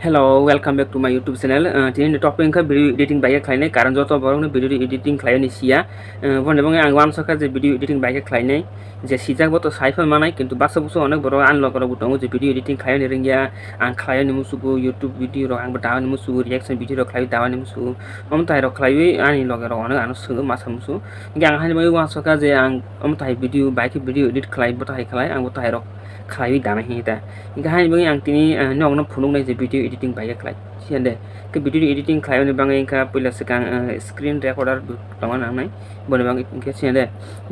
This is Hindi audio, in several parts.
Hello, welcome back to my YouTube channel. Today topic ka video editing by khai karan joto borong video editing khai ni sia. Bon ebong ang wan saka je video editing by khai nei je sijak boto saifan manai kintu basa buso onek boro unlock kora butongo je video editing khai ni ringya ang khai ni musugo YouTube video ro ang batawa ni musugo reaction video ro khai dawa ni musugo tai ro khai ani log ro onek anu sungo masa musu yang hani mai wan saka je ang tai video by video edit khai botai khai ang botai ro khai dana hita inga hani bangi ang tini nog na phunung nai je video editing by khai siande ke video editing khai ni bangi ka pula sekang screen recorder tongan ang nai bon bang ke siande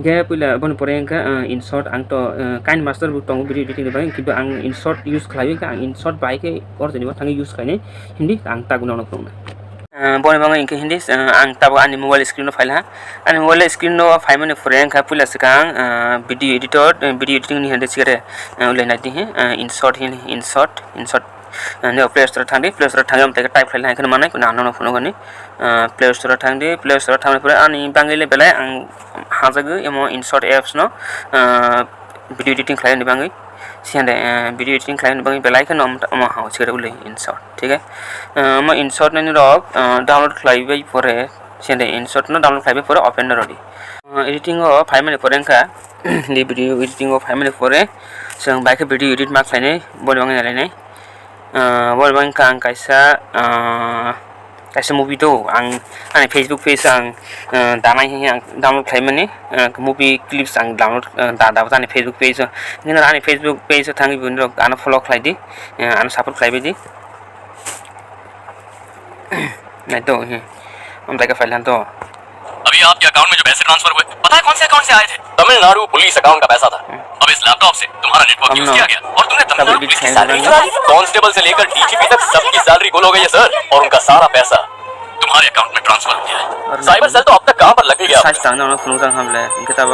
ge pula bon pore ka Inshot ang to kinmaster tong video editing ni bangi kiba ang Inshot use khai ka ang Inshot by ke or jeni thangi use khai ne hindi ang ta gunon nong bon bang inke hindi ang tabo ani mobile screen no file ha ani mobile screen no file mane pore ka pula sekang video editor video editing ni hande sigare ulai na di Inshot Inshot ne play store thangde play store thangam te type file hakan manai kuna anono phono gani play store thangde play store thangne pore ani bangile belai ang hajagu emo Inshot apps no video editing file ni bangai siande video editing file ni bangai belai kan om ha sigare ulai Inshot ठीक है म Inshot ने रॉक डाउनलोड फ्लाई बाई परे सिंदे Inshot न डाउनलोड फ्लाई बाई परे ओपन न रेडी एडिटिंग ओ 5 मिनट परे का दे वीडियो एडिटिंग ओ 5 मिनट परे जों बाइक वीडियो एडिट मार्क लाइने बोलबांग नालाय बोलबांग का काइसा मूवी तो आं फेसबुक पेज आं दानाय हे आं डाउनलोड फ्लाई माने मूवी क्लिप्स आं डाउनलोड दादा जाने फेसबुक पेज ने आंनि फेसबुक पेज थांगि बिनो आं फॉलो खालायदि आं सपोर्ट खालायबायदि नहीं तो हम तक फाइल तो अभी आपके अकाउंट में जो पैसे ट्रांसफर हुए पता है कौन से अकाउंट से आए थे? तमिलनाडु पुलिस अकाउंट का पैसा था। अब इस लैपटॉप से तुम्हारा नेटवर्क यूज किया गया और तुमने तमिलनाडु पुलिस की सैलरी कांस्टेबल से लेकर डीजीपी तक सबकी सैलरी गुल हो गई है सर और उनका सारा पैसा तुम्हारे अकाउंट में ट्रांसफर हो गया है। साइबर सेल तो अब तक कहां पर लग गया? सच तांग ना सुनो तांग हमले किताब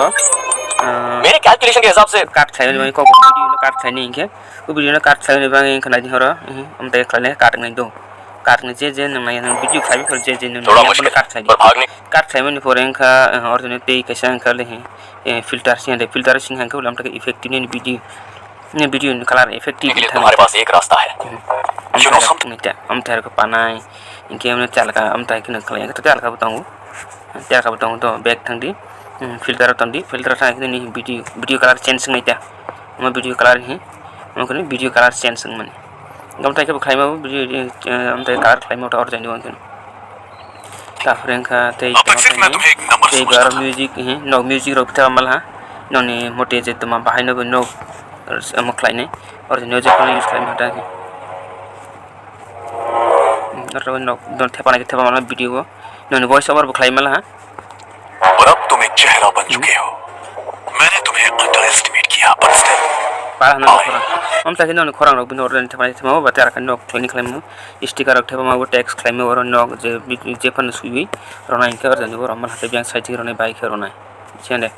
मेरे कैलकुलेशन के हिसाब से काट खाइ में को वीडियो काट खाइ नहीं के वो वीडियो ना काट खाइ में बांग खना दी हरो हम तक खाले काट नहीं दो काटने जे नंगे वीडियो खाइ पर जे नंगे काट खाइ में फोरें का और जने पे कैसा कर ले हैं फिल्टर से हैं हम तक इफेक्टिव ने वीडियो कलर इफेक्टिव तुम्हारे पास एक रास्ता है हम तेरे को पाना है इनके हमने चाल का हम तक न खले तो चाल का बताऊं तो बैक थंदी फिल्टर था नहीं वीडियो कलर चेंज नहीं था हम वीडियो कलर ही हम वीडियो कलर चेंज माने गम तक खाइ माबो वीडियो हम तक कलर खाइ माबो और जानि वंकन ताफरें का ते बार म्यूजिक है नो म्यूजिक रोकता मल हा नोनी मोटे जे तमा बाहाय नो नो हम खाइने और नो जे यूज खाइ माता के और नो दोन थेपाने के थेपा माला वीडियो को नोनी वॉइस ओवर खाइ मल हा और अब तुम एक चेहरा बन चुके हो। मैंने तुम्हें अंडर एस्टिमेट किया पर स्टिल पाना हम तक न खरां रक बिन और थेपाने थेमा बातार का नक क्लिनिक क्लेम स्टिकर रक थेपा माबो टेक्स क्लेम और नक जे फन सुबि रना इनके और जानि रमल हाते बियां साइड रने बाइक रना छेंदे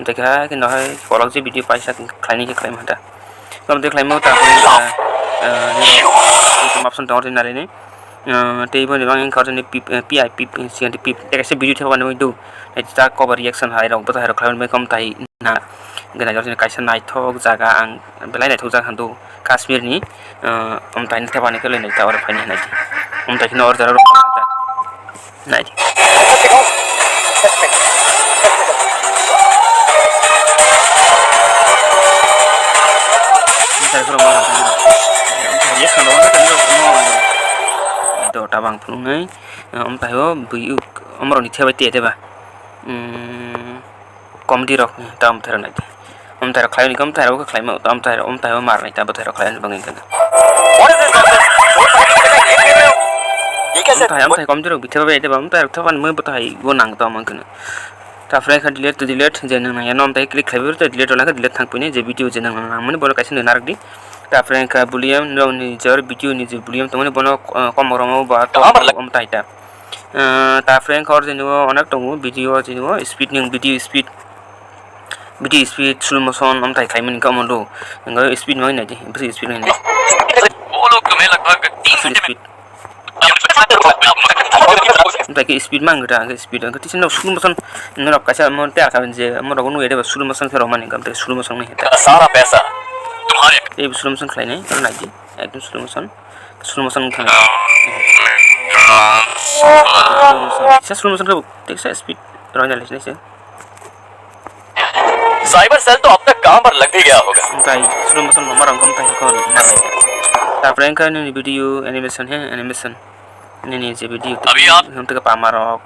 तका कि न है फलक जे वीडियो पैसा क्लाइनिक क्लेम हटा हम देख क्लेम ता ऑप्शन तो ऑर्डिनरी ने टेबल में बांग करने पीआई सीएनटी पी कैसे वीडियो थे बने दो ता कवर रिएक्शन हाय रक बता क्लाउड में कम ताई ना गना जने कैसे नाइथक जागा आं बेलाय नाइथक जागा दो कश्मीर नि हम ताइन थे बने के लेनै ता और फाइनि नाइ हम ताइन और जरा नाइ तो tabang phungai om tayo bu omro ni theba te deba comedy rock tam thera nai om tara khlai ni kam tara ko khlai ma tam tara om tayo mar nai ta ba thera khlai ni bangin kana ये कैसे हम ताय comedy rock bitheba be deba om tara thaban moi batai go nang ta man kana ta frame ka delete je nang ya nom tay click khlai to delete ola ka delete thang pune je video je nang nang mane bolo kaisi narak di ta frame का बुलियम नो निजर वीडियो निज बुलियम तमने बनो कम रमो बा तो हम टाइटा ता फ्रेम का और जेनो अनेक दङो वीडियो जेनो स्पीड निं वीडियो स्पीड स्लो मोशन हम टाइ खाइमन का मन्दो नंगो स्पीड मै नाइ दे स्पीड नै वो लोग तुम्हें लगभग 3 घंटे में ताकि स्पीड मांगटा स्पीड का तिसन स्लो मोशन नरप कासा मन त्या का जे मरगो नु एदे स्लो मोशन फेरो माने गम स्लो मोशन नै सारा पैसा तुम्हारे ये स्लो मोशन खाइने और नाइ एकदम slow motion slow motion kan saya slow motion kan देख saya speed रोने लगने से साइबर सेल तो अब तक काम पर लग भी गया होगा ताई slow motion हमारा हम ताई कौन मार तापर इनका ini video animation है animation ini जे video अभी आप हम तक पामारok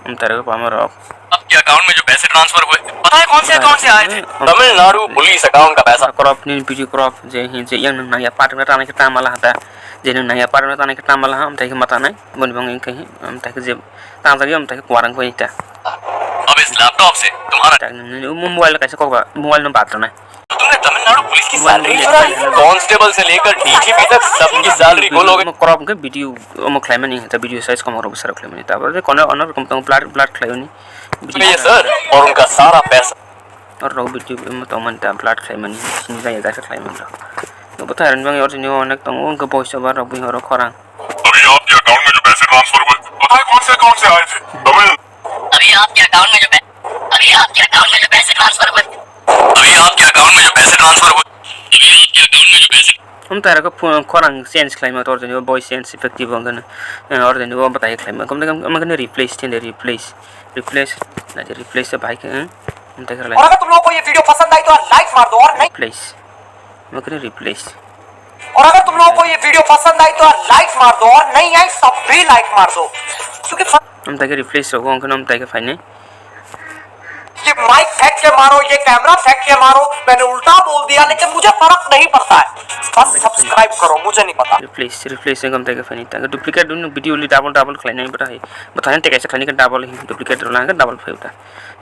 हम तेरे को पामारok आपके अकाउंट में जो पैसे ट्रांसफर हुए पता है कौन से अकाउंट से आए थे तमिलनाडु पुलिस अकाउंट का पैसा crop ni video crop je yang nang ya part na tanah kita malah ada je nang ya part na tanah kita malah हम ताई के मता नहीं बन बंग कहीं हम ताई के जे तांग तक हम ताई के कुआरंग को इता अब इस लैपटॉप से तुम्हारा मोबाइल कैसे को मोबाइल में बात करना है तुमने तमिलनाडु पुलिस की सैलरी कांस्टेबल से लेकर डीजीपी तक सबकी सैलरी बोलोगे क्रॉप के वीडियो हम क्लाइम नहीं है वीडियो साइज कम और बसर क्लाइम नहीं तापर कोन अनर कम तो ब्लड क्लाइम नहीं ये सर और उनका सारा पैसा और रो वीडियो में तो मन ता ब्लड क्लाइम नहीं सिंह जाय जा क्लाइम रो तो बता रन बंग और जो अनेक तो उनका वॉइस ओवर रो भी हो खरां अभी आपके अकाउंट में जो पैसे ट्रांसफर हुए पता है कौन से अकाउंट से आए थे अभी आपके अकाउंट में जो पैसे ट्रांसफर हुए हम तारा को खरां सेंस क्लाइम और जो वॉइस सेंस इफेक्टिव होगन और जो बताइए क्लाइम कम से कम हम कने रिप्लेस थे रिप्लेस ना रिप्लेस से भाई के हम तक और अगर तुम लोगों को ये वीडियो पसंद आई तो लाइक मार दो और नहीं रिप्लेस हम कने रिप्लेस और अगर तुम लोगों को ये वीडियो पसंद आई तो लाइक मार दो और नहीं आई सब भी लाइक मार दो क्योंकि हम तक रिप्लेस होगा हम तक फाइने ये माइक फेंक के मारो ये कैमरा फेंक के मारो मैंने उल्टा बोल दिया लेकिन मुझे फर्क नहीं पड़ता है बस सब्सक्राइब करो मुझे नहीं पता रिप्लेस से कम तक फाइने तक डुप्लीकेट वीडियो ली डबल क्लाइन नहीं बताएं ते कैसे खाने का डबल डुप्लीकेट रोला का डबल फाइव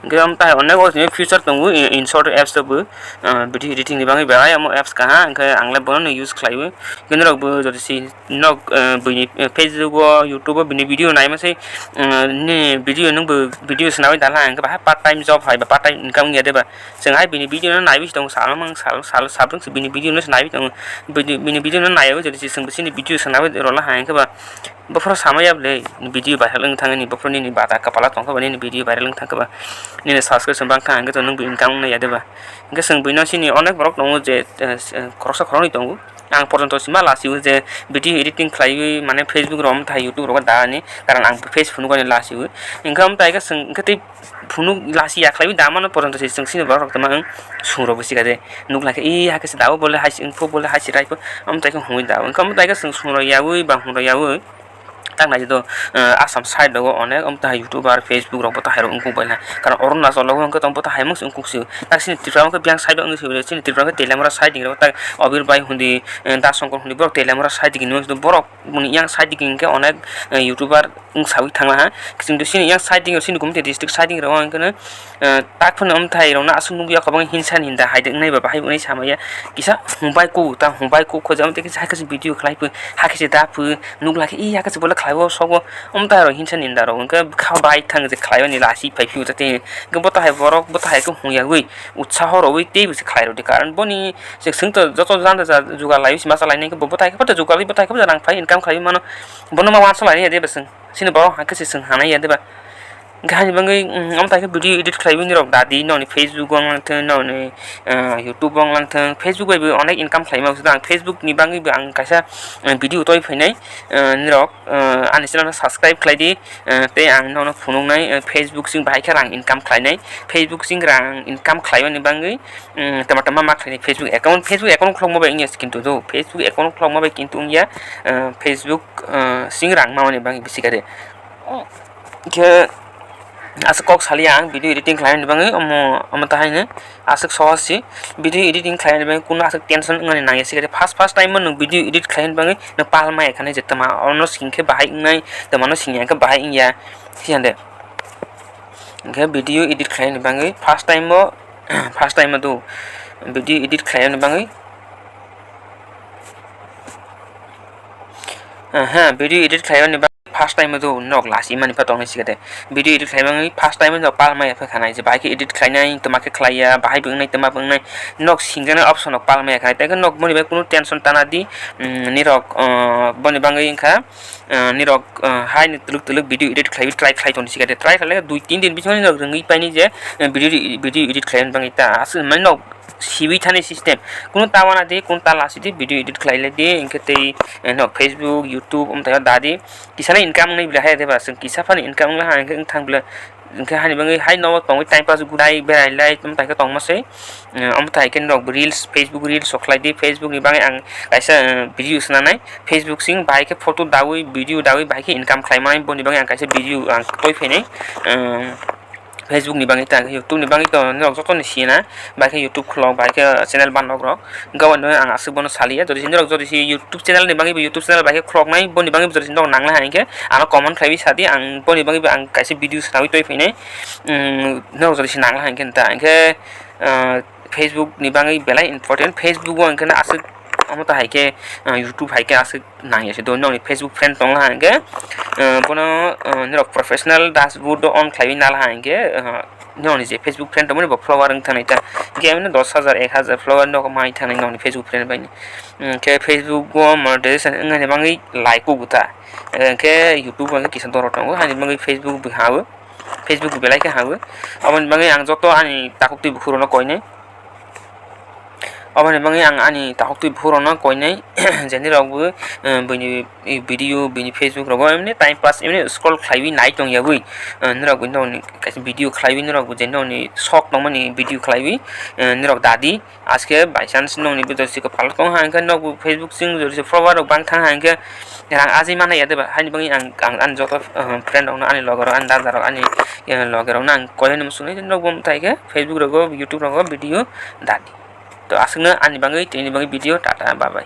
इनके हम ताहे अनेक और फ्यूचर तंगु इनशॉट एप्स सब वीडियो एडिटिंग नि बाङै बेहाय हम एप्स कहाँ इनके आंगले बन यूज खालायो किन रक जदि सि नक बिनि फेसबुक यूट्यूब बिनि वीडियो नाय मसे नि वीडियो नंग वीडियो सनाबै दाला इनके बाहा पार्ट टाइम जॉब हाय पार्ट टाइम इनकम गया देबा जोंहाय बिनि वीडियो नाय बिस दं सालमं साल साबदं बिनि वीडियो नाय दं बिनि वीडियो नाय जदि जों बिसिनि वीडियो सनाबै रोला हाय इनके बा बफोर सामायाबले वीडियो भाइरल थाङनि बफोरनि नि बादा कपाला तंखा बनि वीडियो भाइरल थांखबा नि सब्सक्रिप्शन बांखा आंगे तो नों इनकम नाय देबा इनके जों बिनोसिनि अनेक बरक दङ जे खरसा खरनि दङ आं पर्यन्त सिमा लासिउ जे वीडियो एडिटिंग खालायो माने फेसबुक रम था यूट्यूब रो दानि कारण आं फेसबुक गनि लासिउ इनकम ताइगा जों इनके फुनु लासिया खालायो दामानो पर्यन्त जों सिनि बरक तमा सुरो बसिगा जे नुक लाके ई हाकेसे दाव बोले हाइस इनफो बोले हाइस राइफो हम ताइगा हुइ दाव इनकम ताइगा जों सुरो यावै बा हुरो यावै तांना जो आसाम साइड दो अनेक हम ताहा यूट्यूबर फेसबुक रो बता हारो उनको बैला कारण अरुणाचल लो उनको तम बता हाइमस उनको सि तासिनि त्रिपुरा को ब्यांग साइड उनको सि सिनि त्रिपुरा को तेलामरा साइड रो ता अबिर बाई हुंदी दासंकर हुंदी बरक तेलामरा साइड गिनो बरक मुनि यांग साइड गिनके अनेक यूट्यूबर उन सावि थांला हा किसिन सिनि यांग साइड गिनो सिनि गुमते डिस्ट्रिक्ट साइड गिनो अंकने ताकफोन हम थाइ रो ना आसु नुबिया खबं हिंसा हिंदा हाइदे नै बा बाहाय उनै सामाया किसा हुंबाय को खोजाम ते किसा हाकस भिडियो खलाइफो हाकसे दाफो नुगलाके ई हाकस बोला खाइबो सब हम तारो हिंसा निंदा रो उनके खा बाइ थांग जे खाइबो नि लासी फाइफिउ जते गबता हाय बरक बता हाय को हुया गई उत्साह रो वे ते बिस खाइ रो दे कारण बनि से संत जतो जान जा जुगा लाइव सिमा लाइने के बता हाय के जुगा लै बता हाय के रां फाइ इनकम खाइ मानो बनो मा वान लाइने दे बस सिने बरो हाकसे सं हानाय या देबा गानि बंगै हम ताके भिडियो एडिट खाइबो नि रक दादि ननि फेसबुक अंगथ ननि यूट्यूब अंगथ फेसबुक बाइबो अनेक इनकम खाइमा उस आं फेसबुक नि बांगै आं कायसा भिडियो तय फैनाय नि रक आनि चेनेल सब्सक्राइब खालायदि ते आं ननो फुनुंनाय फेसबुक सिं बाहायखा रां इनकम खालायनाय फेसबुक सिं रां इनकम खालायनि बांगै तमा मा खालायनाय फेसबुक एकाउंट खलम माबाय इंगिस किन्तु जो फेसबुक एकाउंट खलम माबाय किन्तु इंगिया फेसबुक सिं रां मावनि बांगै बिसिगारे के आसक कक सालिया आं भिडियो एडिटिंग खालायनि बांगै अम ताहायनो आसक सहसि भिडियो एडिटिंग खालायनि बांगै कुन आसक टेंशन ngani नाय सिगारे फास्ट टाइम न भिडियो एडिट खालायनि बांगै न पालमा एखाने जेतमा अनो सिंखे बाहाय नाय तमानो सिंया के बाहाय इंया सियान्दे के भिडियो एडिट खालायनि बांगै फास्ट टाइम दो भिडियो एडिट खालायनि बांगै भिडियो एडिट खालायनि फास्ट टाइम जो नक लासी मानि पतंग सिगते वीडियो एडिट खाइबाङै फास्ट टाइम जो पालमा एफा खानाय जे बाइक एडिट खाइनाय तमाके खालाया बाहाय बुंनाय तमा बुंनाय नक सिंगने ऑप्शन ऑफ पालमा खानाय तक नक मनि बे कुनु टेंशन ताना दि निरक बनि बाङै इंखा निरक हाय नि तुलुक वीडियो एडिट खाइ ट्राई खाइतोन सिगते ट्राई खाले 2-3 दिन बिछनि नक रंगै पाइनि जे वीडियो एडिट खाइन बाङै ता आसु मानि नक सिबि थानाय सिस्टेम कुनु तावाना दे कुनु तालासि दे भिडियो एडिट खालायले दे इनके तै न फेसबुक यूट्यूब उमथाय दादि किसाना इनकाम नै बिला हाय देबा जों किसाफानि इनकाम ला हाय थांब्ला इनके हानि बङै हाय नव पंगै टाइम पास गुदाय बेरायलाय उमथाय के तंगमासै उमथाय के न रिल्स फेसबुक रिल्स सख्लायदि फेसबुक नि बाङै आं कायसा भिडियो सुनानै फेसबुक सिं बाहाय के फटो दावै भिडियो दावै बाहाय के इनकाम खालायमाय बनि बाङै आं कायसा भिडियो आं तय फैनाय फेसबुक नि बाङै ता यूट्यूब नि बाङै तो न जतो नि सिना बाहाय यूट्यूब खुलाव बाहाय के चैनल बाननग्र गावन आं आसु बनो सालिया जदि सिन जदि यूट्यूब चैनल नि बाङै यूट्यूब चैनल बाहाय खुलकनाय बनि बाङै जदि सिन नांला हाय के आं कमेन्ट खालायबि सादि आं बनि बाङै आं कायसा भिडियो सुनावै तय फैनाय न जदि सिन नांला हाय के ता आंके फेसबुक नि बाङै बेलाय इम्पोर्टेन्ट फेसबुक आं के आसु हम तो हाइके यूट्यूब हाइके आसे नांगे से दोनों फेसबुक फ्रेंड तंग हांगे बनो निरक प्रोफेशनल डैशबोर्ड ऑन खाइबि नाल हांगे नोनि जे फेसबुक फ्रेंड तमने ब फ्लावर थानाय ता गेम 10,000 1000 फ्लावर न माइ थानाय नोनि फेसबुक फ्रेंड बायनि के फेसबुक गो मोनेटाइजेशन ngane bangi like को गुता के यूट्यूब बांगे किसान दर तंगो हानि बांगे फेसबुक बि हाबो फेसबुक बि लाइक हाबो अबन बांगे आं जतो आनि ताकुति बुखुरनो कोइने अबने बांगे आं आनि ताकुति बुखुरनो कोइने जेनि रावबो बिनि भिडियो बिनि फेसबुक रगो एमने टाइम पास एमने स्क्रॉल खाइबि नाइट दं याबुइ निरागु नोनि कासे भिडियो खाइबि निरागु जेनि नोनि शॉक नमनि भिडियो खाइबि निराग दादि आज के बाय चांस नोनि बिदरसि को फाल तंग हांगे नगु फेसबुक सिं जरसि फॉरवर्ड बांग थां हांगे रां आजि माने यादे हानि बांगे आं जतो फ्रेंड आउन आनि लगरो आनि दादारो आनि लगरो आं कोयन मुसुने नगु थाइगे फेसबुक रगो यूट्यूब रगो भिडियो दादि तो आसंनो आनि बांगे तेनि बांगे भिडियो टाटा बाय बाय।